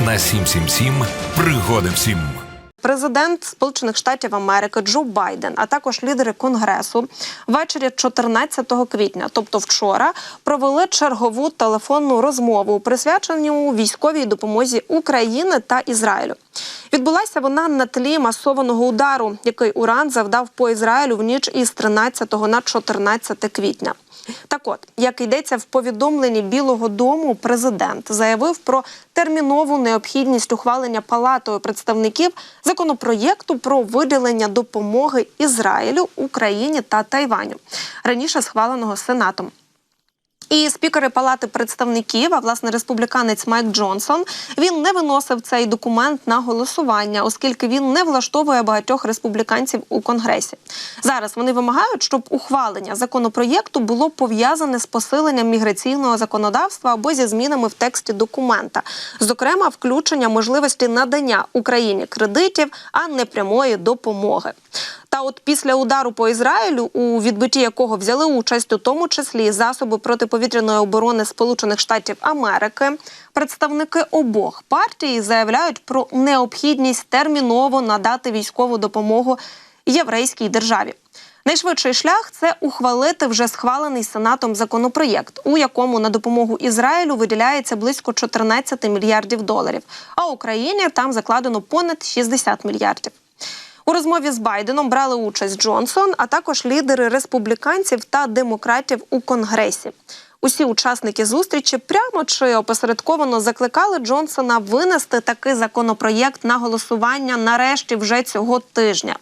на 7/7 пригоди всім. Президент Сполучених Штатів Америки Джо Байден, а також лідери Конгресу ввечері 14 квітня, тобто вчора, провели чергову телефонну розмову, присвячену військовій допомозі України та Ізраїлю. Відбулася вона на тлі масованого удару, який Іран завдав по Ізраїлю в ніч із 13 на 14 квітня. Так от, як йдеться в повідомленні Білого дому, президент заявив про термінову необхідність ухвалення Палатою представників законопроєкту про виділення допомоги Ізраїлю, Україні та Тайваню, раніше схваленого Сенатом. І спікери Палати представників, а власне республіканець Майк Джонсон, він не виносив цей документ на голосування, оскільки він не влаштовує багатьох республіканців у Конгресі. Зараз вони вимагають, щоб ухвалення законопроєкту було пов'язане з посиленням міграційного законодавства або зі змінами в тексті документа. Зокрема, включення можливості надання Україні кредитів, а не прямої допомоги. Та от після удару по Ізраїлю, у відбитті якого взяли участь у тому числі засоби протиповітряної оборони Сполучених Штатів Америки, представники обох партій заявляють про необхідність терміново надати військову допомогу єврейській державі. Найшвидший шлях – це ухвалити вже схвалений Сенатом законопроєкт, у якому на допомогу Ізраїлю виділяється близько 14 мільярдів доларів, а Україні там закладено понад 60 мільярдів. У розмові з Байденом брали участь Джонсон, а також лідери республіканців та демократів у Конгресі. Усі учасники зустрічі прямо чи опосередковано закликали Джонсона винести такий законопроєкт на голосування нарешті вже цього тижня.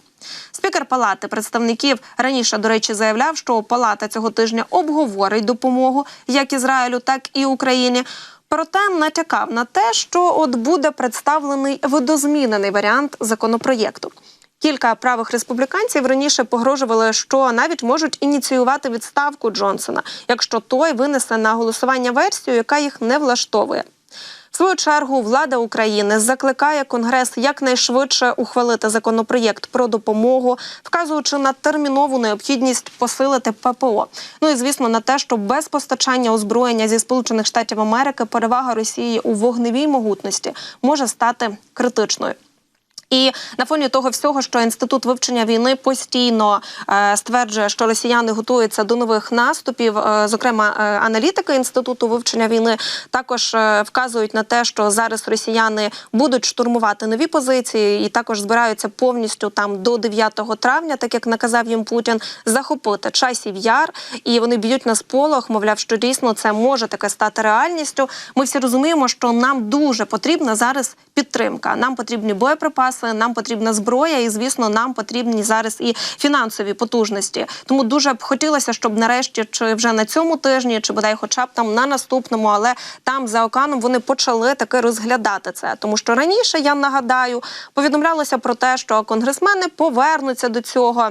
Спікер Палати представників раніше, до речі, заявляв, що Палата цього тижня обговорить допомогу як Ізраїлю, так і Україні. Проте натякав на те, що от буде представлений видозмінений варіант законопроєкту. Кілька правих республіканців раніше погрожували, що навіть можуть ініціювати відставку Джонсона, якщо той винесе на голосування версію, яка їх не влаштовує. В свою чергу, влада України закликає Конгрес якнайшвидше ухвалити законопроєкт про допомогу, вказуючи на термінову необхідність посилити ППО. Ну і, звісно, на те, що без постачання озброєння зі Сполучених Штатів Америки перевага Росії у вогневій могутності може стати критичною. І на фоні того всього, що Інститут вивчення війни постійно стверджує, що росіяни готуються до нових наступів, зокрема аналітики Інституту вивчення війни також вказують на те, що зараз росіяни будуть штурмувати нові позиції і також збираються повністю там до 9 травня, так як наказав їм Путін, захопити Часів Яр, і вони б'ють на сполох, мовляв, що дійсно це може таке стати реальністю. Ми всі розуміємо, що нам дуже потрібна зараз підтримка, нам потрібні боєприпаси, нам потрібна зброя і, звісно, нам потрібні зараз і фінансові потужності. Тому дуже б хотілося, щоб нарешті, чи вже на цьому тижні, чи бодай хоча б там на наступному, але там за океаном вони почали таки розглядати це. Тому що раніше, я нагадаю, повідомлялося про те, що конгресмени повернуться до цього,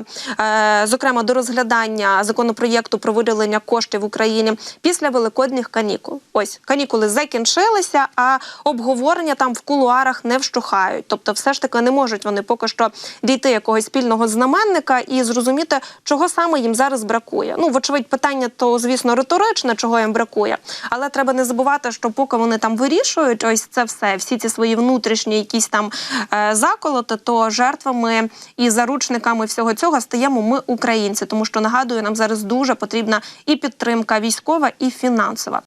зокрема до розглядання законопроєкту про виділення коштів Україні після великодніх канікул. Ось, канікули закінчилися, а обговорення там в кулуарах не вщухають. Тобто все ж таки не можуть вони поки що дійти якогось спільного знаменника і зрозуміти, чого саме їм зараз бракує. Ну, вочевидь, питання то, звісно, риторичне, чого їм бракує. Але треба не забувати, що поки вони там вирішують ось це все, всі ці свої внутрішні якісь там заколоти, то жертвами і заручниками всього цього стаємо ми, українці. Тому що, нагадую, нам зараз дуже потрібна і підтримка військова, і фінансова.